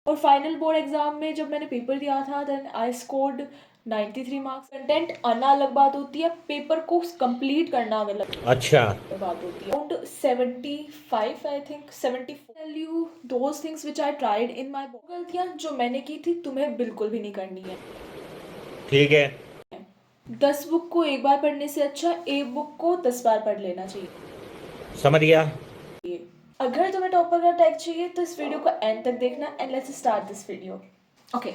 और final board exam में जब मैंने पेपर दिया था then I scored 93 marks. Content आना अलग बात होती है, पेपर को कंप्लीट करना अलग अच्छा। बात होती है। Around 75 I think 74। Tell you those things which I tried in my book. गलतियां जो मैंने की थी तुम्हें बिल्कुल भी नहीं करनी है। ठीक है। 10 बुक को एक बार पढ़ने से अच्छा एक बुक को 10 बार पढ़ लेना चाहिए। समझ गया। अगर तुम्हें टॉपर का टैग चाहिए तो इस वीडियो को एंड तक देखना and let's start this video. Okay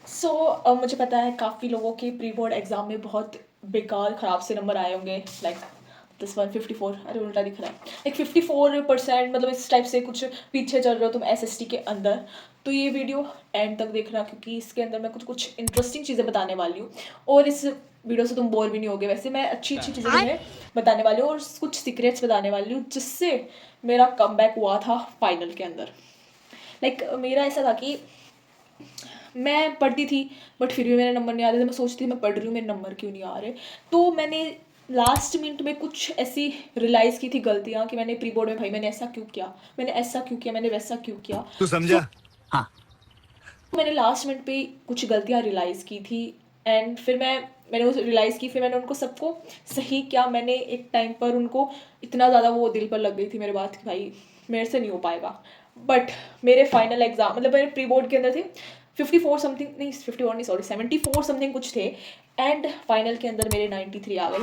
so मुझे पता है काफ़ी लोगों के प्री बोर्ड एग्जाम में बहुत बेकार ख़राब से नंबर आए होंगे। लाइक दिस 154, अरे उल्टा दिख रहा है, लाइक 54%, मतलब इस टाइप से कुछ पीछे चल रहे हो तुम एसएसटी के अंदर। तो ये वीडियो एंड तक देखना क्योंकि इसके अंदर मैं कुछ कुछ इंटरेस्टिंग चीज़ें बताने वाली हूँ और इस वीडियो से तुम बोर भी नहीं होगे। वैसे मैं अच्छी अच्छी चीज़ें तुम्हें बताने वाली हूँ और कुछ सीक्रेट्स बताने वाली हूँ जिससे मेरा कमबैक हुआ था फाइनल के अंदर। लाइक मेरा ऐसा था कि मैं पढ़ती थी बट फिर भी मेरे नंबर नहीं आ रहे थे। मैं सोचती थी मैं पढ़ रही हूँ मेरे नंबर क्यों नहीं आ रहे। तो मैंने लास्ट मिनट में कुछ ऐसी रियलाइज़ की थी गलतियाँ कि मैंने प्री बोर्ड में भाई मैंने ऐसा क्यों किया, मैंने ऐसा क्यों किया, मैंने वैसा क्यों किया। तू समझा? हाँ। मैंने लास्ट मिनट पे कुछ गलतियाँ रियलाइज़ की थी एंड फिर मैंने वो रियलाइज़ की, फिर मैंने उनको सबको सही किया। मैंने एक टाइम पर उनको इतना ज़्यादा वो दिल पर लग गई थी मेरे बात कि भाई मेरे से नहीं हो पाएगा। बट मेरे फाइनल एग्जाम मतलब मेरे प्री बोर्ड के अंदर थे 54 समथिंग, नहीं 51 नहीं सॉरी 74 समथिंग कुछ थे एंड फाइनल के अंदर मेरे 93 आ गए।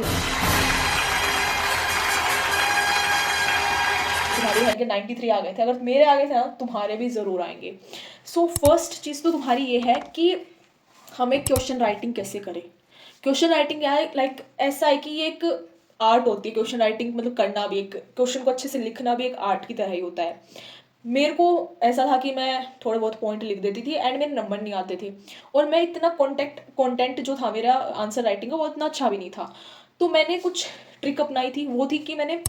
तुम्हारे घर के 93 आ गए थे, अगर मेरे आ गए थे ना तुम्हारे भी ज़रूर आएंगे। सो फर्स्ट चीज़ तो तुम्हारी ये है कि हमें क्वेश्चन राइटिंग कैसे करें। क्वेश्चन राइटिंग क्या है, लाइक ऐसा है कि ये एक आर्ट होती है क्वेश्चन राइटिंग, मतलब करना भी, एक क्वेश्चन को अच्छे से लिखना भी एक आर्ट की तरह ही होता है। मेरे को ऐसा था कि मैं थोड़े बहुत पॉइंट लिख देती थी एंड मेरे नंबर नहीं आते थे और मैं इतना कंटेंट जो था मेरा आंसर राइटिंग का वो इतना अच्छा भी नहीं था। तो मैंने कुछ ट्रिक अपनाई थी, वो थी कि मैंने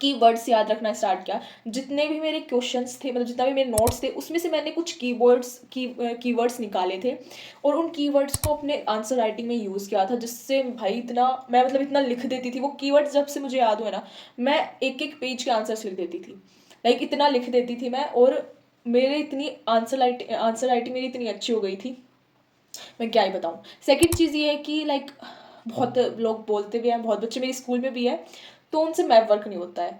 कीवर्ड्स याद रखना स्टार्ट किया। जितने भी मेरे क्वेश्चंस थे, मतलब जितना भी मेरे नोट्स थे उसमें से मैंने कुछ कीवर्ड्स निकाले थे और उन कीवर्ड्स को अपने आंसर राइटिंग में यूज़ किया था जिससे भाई इतना मैं मतलब इतना लिख देती थी। वो कीवर्ड्स जब से मुझे याद हुए ना मैं एक एक पेज के आंसर्स लिख देती थी, लाइक इतना लिख देती थी मैं। और मेरे इतनी आंसर राइटिंग मेरी इतनी अच्छी हो गई थी, मैं क्या ही बताऊँ। सेकंड चीज़ ये है कि लाइक बहुत लोग बोलते भी हैं, बहुत बच्चे मेरे स्कूल में भी है तो उनसे मैप वर्क नहीं होता है।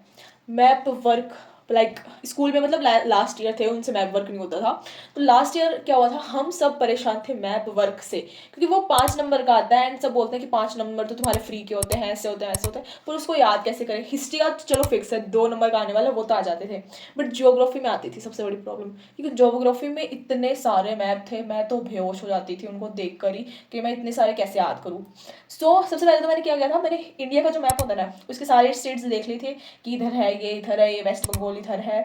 मैप वर्क लाइक स्कूल में मतलब लास्ट ईयर थे उनसे मैप वर्क नहीं होता था। तो लास्ट ईयर क्या हुआ था, हम सब परेशान थे मैप वर्क से क्योंकि वो 5 नंबर का आता है एंड सब बोलते हैं कि 5 नंबर तो तुम्हारे फ्री के होते हैं, ऐसे होते हैं वैसे होते हैं, पर उसको याद कैसे करें। हिस्ट्री का तो चलो फिक्स है 2 नंबर का आने वाला वो तो आ जाते थे, बट जियोग्राफी में आती थी सबसे बड़ी प्रॉब्लम क्योंकि जियोग्राफी में इतने सारे मैप थे मैं तो बेहोश हो जाती थी उनको देख कर ही कि मैं इतने सारे कैसे याद करूँ। सो सबसे पहले तो मैंने क्या किया था, मैंने इंडिया का जो मैप होता है ना उसके सारे स्टेट्स देख लिए थे कि इधर है ये, इधर है ये, वेस्ट बंगाल इधर है,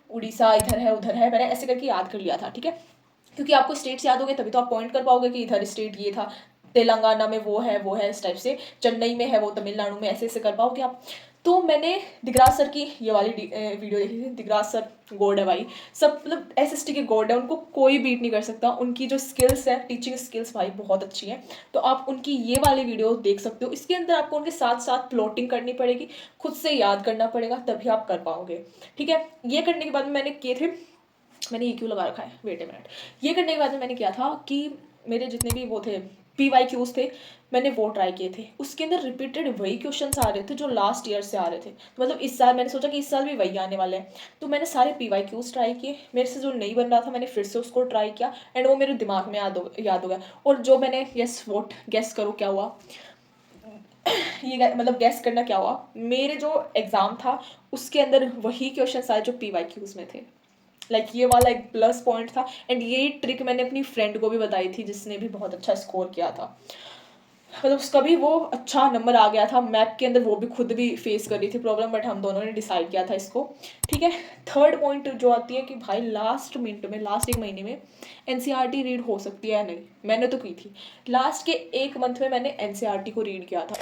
उड़ीसा इधर है, उधर है, मैंने ऐसे करके याद कर लिया था। ठीक है, क्योंकि आपको स्टेट्स याद हो गए तभी तो आप पॉइंट कर पाओगे कि इधर स्टेट ये था, तेलंगाना में वो है इस टाइप से, चेन्नई में है वो, तमिलनाडु में, ऐसे ऐसे कर पाओगे आप। तो मैंने दिगराज सर की ये वाली वीडियो देखी थी। दिगराज सर गॉड है भाई, सब मतलब एसएसटी के गॉड है, उनको कोई बीट नहीं कर सकता। उनकी जो स्किल्स है, टीचिंग स्किल्स भाई बहुत अच्छी है। तो आप उनकी ये वाली वीडियो देख सकते हो। इसके अंदर आपको उनके साथ साथ प्लॉटिंग करनी पड़ेगी, खुद से याद करना पड़ेगा तभी आप कर पाओगे। ठीक है, ये करने के बाद में मैंने किए थे, मैंने ये क्यों लगा रखा है, वेट ए मिनट। ये करने के बाद में मैंने किया था कि मेरे जितने भी वो थे PYQs थे मैंने वो ट्राई किए थे। उसके अंदर रिपीटेड वही क्वेश्चंस आ रहे थे जो लास्ट ईयर से आ रहे थे, तो मतलब इस साल मैंने सोचा कि इस साल भी वही आने वाले हैं। तो मैंने सारे PYQs ट्राई किए, मेरे से जो नहीं बन रहा था मैंने फिर से उसको ट्राई किया एंड वो मेरे दिमाग में याद हो गया। और जो मैंने यस वोट गेस करो क्या हुआ, ये मतलब गेस करना क्या हुआ, मेरे जो एग्ज़ाम था उसके अंदर वही क्वेश्चन आए जो PYQs में थे। लाइक ये वाला एक प्लस पॉइंट था एंड यही ट्रिक मैंने अपनी फ्रेंड को भी बताई थी जिसने भी बहुत अच्छा स्कोर किया था, मतलब उसका भी वो अच्छा नंबर आ गया था मैप के अंदर। वो भी खुद भी फेस कर रही थी प्रॉब्लम बट हम दोनों ने डिसाइड किया था इसको। ठीक है, थर्ड पॉइंट जो आती है कि भाई लास्ट मिनट में, लास्ट 1 महीने में NCERT रीड हो सकती है या नहीं। मैंने तो की थी, लास्ट के 1 मंथ में मैंने NCERT को रीड किया था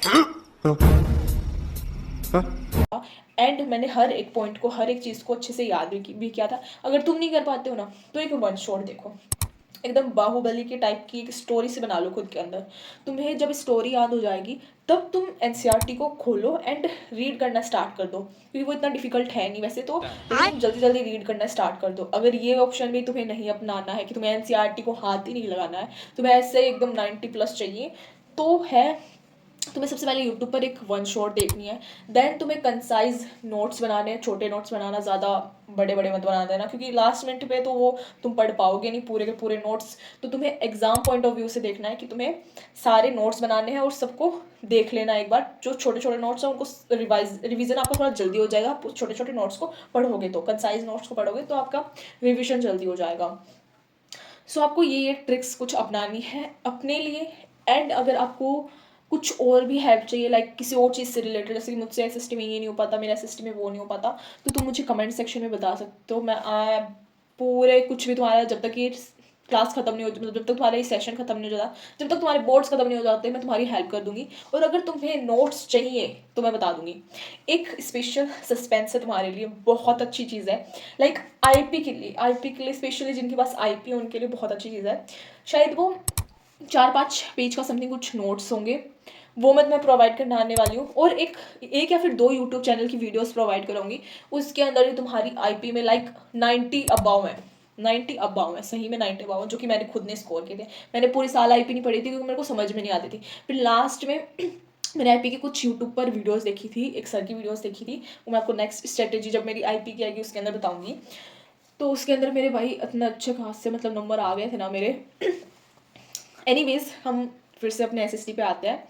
एंड मैंने हर एक पॉइंट को, हर एक चीज़ को अच्छे से याद भी किया था। अगर तुम नहीं कर पाते हो ना तो एक वन शॉट देखो, एकदम बाहुबली के टाइप की एक स्टोरी से बना लो खुद के अंदर। तुम्हें जब स्टोरी याद हो जाएगी तब तुम एनसीईआरटी को खोलो एंड रीड करना स्टार्ट कर दो, क्योंकि वो इतना डिफिकल्ट है नहीं वैसे तो, लेकिन तुम जल्दी जल्दी रीड करना स्टार्ट कर दो। अगर ये ऑप्शन भी तुम्हें नहीं अपनाना है कि तुम्हें एनसीईआरटी को हाथ ही नहीं लगाना है, तुम्हें ऐसे एकदम 90+ चाहिए, तो है तुम्हें सबसे पहले यूट्यूब पर एक वन शॉट देखनी है। देन तुम्हें कंसाइज नोट्स बनाने हैं, छोटे नोट्स बनाना, ज़्यादा बड़े बड़े मत बना देना, क्योंकि लास्ट मिनट पे तो वो तुम पढ़ पाओगे नहीं पूरे के पूरे नोट्स। तो तुम्हें एग्जाम पॉइंट ऑफ व्यू से देखना है कि तुम्हें सारे नोट्स बनाने हैं और सबको देख लेना एक बार। जो छोटे छोटे नोट्स हैं उनको रिवीजन आपका थोड़ा जल्दी हो जाएगा। आप छोटे छोटे नोट्स को पढ़ोगे तो, कंसाइज नोट्स को पढ़ोगे तो आपका रिविजन जल्दी हो जाएगा। सो आपको ये ट्रिक्स कुछ अपनानी है अपने लिए। एंड अगर आपको कुछ और भी हेल्प चाहिए, लाइक किसी और चीज़ से रिलेटेड, जैसे कि मुझसे एसएसटी में ये नहीं हो पाता, मेरे एसएसटी में वो नहीं हो पाता, तो तुम मुझे कमेंट सेक्शन में बता सकते हो। मैं पूरे कुछ भी तुम्हारा, जब तक ये क्लास खत्म नहीं होती, मतलब जब तक तुम्हारा ये सेशन खत्म नहीं हो जाता, जब तक तुम्हारे बोर्ड्स खत्म नहीं हो जाते, मैं तुम्हारी हेल्प कर दूंगी। और अगर तुम्हें नोट्स चाहिए तो मैं बता दूंगी, एक स्पेशल सस्पेंस है तुम्हारे लिए, बहुत अच्छी चीज़ है। लाइक आईपी के लिए स्पेशली जिनके पास आईपी है उनके लिए बहुत अच्छी चीज़ है। शायद वो 4-5 पेज का समथिंग कुछ नोट्स होंगे, वो मैं प्रोवाइड करने आने वाली हूँ। और एक या फिर 2 यूट्यूब चैनल की वीडियोस प्रोवाइड करूँगी, उसके अंदर ही तुम्हारी आईपी में लाइक 90 अबाव है, 90 अबाव है, सही में 90 अबाव है, जो कि मैंने खुद ने स्कोर किए थे। मैंने पूरी साल आईपी नहीं पढ़ी थी क्योंकि मेरे को समझ में नहीं आती थी। फिर लास्ट में मैंने आईपी की कुछ यूट्यूब पर वीडियोस देखी थी, एक सर की वीडियोस देखी थी, वो मैं आपको नेक्स्ट स्ट्रेटेजी जब मेरी आईपी की आएगी उसके अंदर बताऊंगी। तो उसके अंदर मेरे भाई इतने अच्छे खास से मतलब नंबर आ गए थे ना मेरे। एनीवेज हम फिर से अपने एसएसटी पे आते हैं।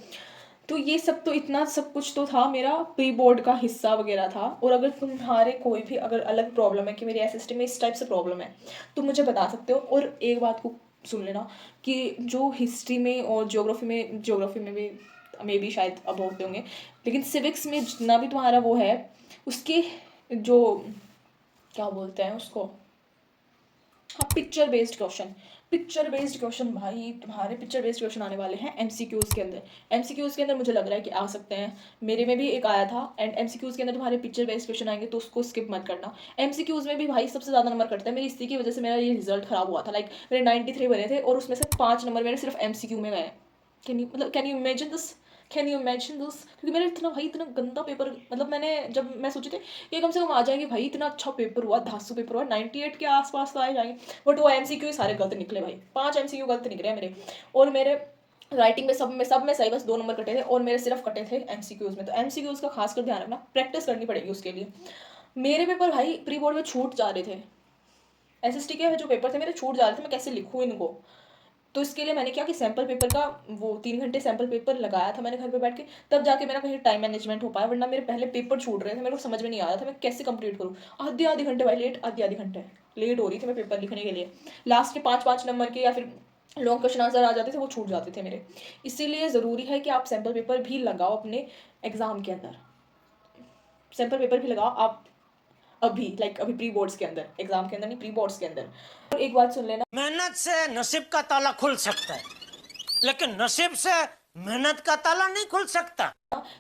तो ये सब तो इतना सब कुछ तो था, मेरा प्री बोर्ड का हिस्सा वगैरह था। और अगर तुम्हारे कोई भी अगर अलग प्रॉब्लम है कि मेरी एसएसटी में इस टाइप से प्रॉब्लम है, तो मुझे बता सकते हो। और एक बात को सुन लेना कि जो हिस्ट्री में और ज्योग्राफी में भी मे बी शायद अब होते होंगे, लेकिन सिविक्स में जितना भी तुम्हारा वो है, उसके जो क्या बोलते हैं उसको, हाँ, पिक्चर बेस्ड क्वेश्चन भाई, तुम्हारे पिक्चर बेस्ड क्वेश्चन आने वाले हैं एमसीक्यूज के अंदर। एमसीक्यूज के अंदर मुझे लग रहा है कि आ सकते हैं, मेरे में भी एक आया था। एंड एमसीक्यूज के अंदर तुम्हारे पिक्चर बेस्ड क्वेश्चन आएंगे तो उसको स्किप मत करना। एमसीक्यूज में भी भाई सबसे ज़्यादा नंबर कटते हैं, मेरी इसी की वजह से मेरा ये रिजल्ट खराब हुआ था। लाइक मेरे 93 बने थे और उसमें से 5 नंबर मेरे सिर्फ एमसीक्यू में गए। कैन यू इमेजिन दिस, क्योंकि मेरा इतना गंदा पेपर, मतलब मैंने जब मैं सोची थी ये कम से कम आ जाएंगे भाई, इतना अच्छा पेपर हुआ, धांसू पेपर हुआ, 98 के आसपास तो आए जाएंगे, बट वो एमसीक्यू सारे गलत निकले भाई, 5 एमसीक्यू गलत निकले मेरे। और मेरे राइटिंग में सब में सही, बस 2 नंबर कटे थे और मेरे सिर्फ कटे थे एमसीक्यूज में। तो एमसीक्यूज का खासकर ध्यान रखना, प्रैक्टिस करनी पड़ेगी उसके लिए। मेरे पेपर भाई प्री बोर्ड में छूट जा रहे थे, एसएसटी के जो पेपर थे मेरे छूट जा रहे थे, मैं कैसे लिखूँ इनको। तो इसके लिए मैंने क्या कि सैम्पल पेपर का वो 3 घंटे सैम्पल पेपर लगाया था मैंने घर पे बैठ के, तब जाके मेरा कहीं टाइम मैनेजमेंट हो पाया, वरना मेरे पहले पेपर छूट रहे थे, मेरे को समझ में नहीं आ रहा था मैं कैसे कंप्लीट करूँ। आधे घंटे भाई लेट, आधे घंटे लेट हो रही थी मैं पेपर लिखने के लिए। लास्ट के 5-5 नंबर के या फिर लॉन्ग क्वेश्चन आंसर आ जाते थे, वो छूट जाते थे मेरे। इसीलिए ज़रूरी है कि आप सैम्पल पेपर भी लगाओ अपने एग्ज़ाम के अंदर, सैम्पल पेपर भी लगाओ आप अभी, लाइक अभी प्री बोर्ड्स के अंदर, एग्जाम के अंदर नहीं, प्री बोर्ड्स के अंदर। और एक बात सुन लेना, मेहनत से नसीब का ताला खुल सकता है, लेकिन नसीब से मेहनत का ताला नहीं खुल सकता।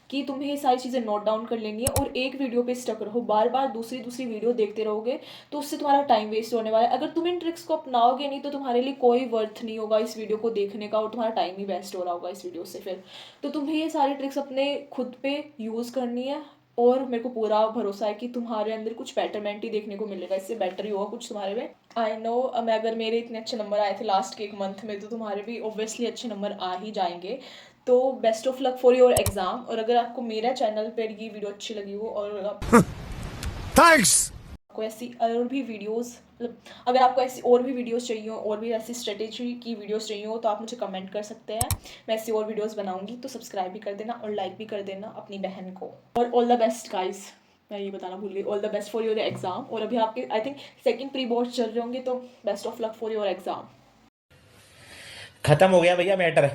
कि तुम्हें ये सारी चीज़ें नोट डाउन कर लेनी है और एक वीडियो पे स्टक रहो, बार बार दूसरी वीडियो देखते रहोगे तो उससे तुम्हारा टाइम वेस्ट होने वाला है। अगर तुम इन ट्रिक्स को अपनाओगे नहीं तो तुम्हारे लिए कोई वर्थ नहीं होगा इस वीडियो को देखने का, और तुम्हारा टाइम ही वेस्ट हो रहा होगा इस वीडियो से फिर। तो तुम्हें ये सारी ट्रिक्स अपने खुद पे यूज़ करनी है, और मेरे को पूरा भरोसा है कि तुम्हारे अंदर कुछ बेटरमेंट ही देखने को मिलेगा, इससे बेटर ही होगा कुछ तुम्हारे में। आई नो, मैं अगर मेरे इतने अच्छे नंबर आए थे लास्ट के 1 मंथ में, तो तुम्हारे भी ऑब्वियसली अच्छे नंबर आ ही जाएंगे। तो best of luck for your exam. और अगर आपको मेरा चैनल पर ये वीडियो अच्छी लगी हो और थैंक्स। आपको ऐसी और भी वीडियोस, मतलब अगर आपको ऐसी और भी वीडियोस चाहिए हो, और भी ऐसी स्ट्रेटेजी की वीडियोस चाहिए हो, तो आप मुझे कमेंट कर सकते हैं, मैं ऐसी और वीडियोस बनाऊंगी। तो सब्सक्राइब भी कर देना और लाइक भी कर देना अपनी बहन को। और ऑल द बेस्ट गाइस, मैं ये बताना भूल गई, all the best for your exam. और अभी आपके I think second pre board चल रहे होंगे, तो best of luck for your exam. खत्म हो गया भैया मैटर।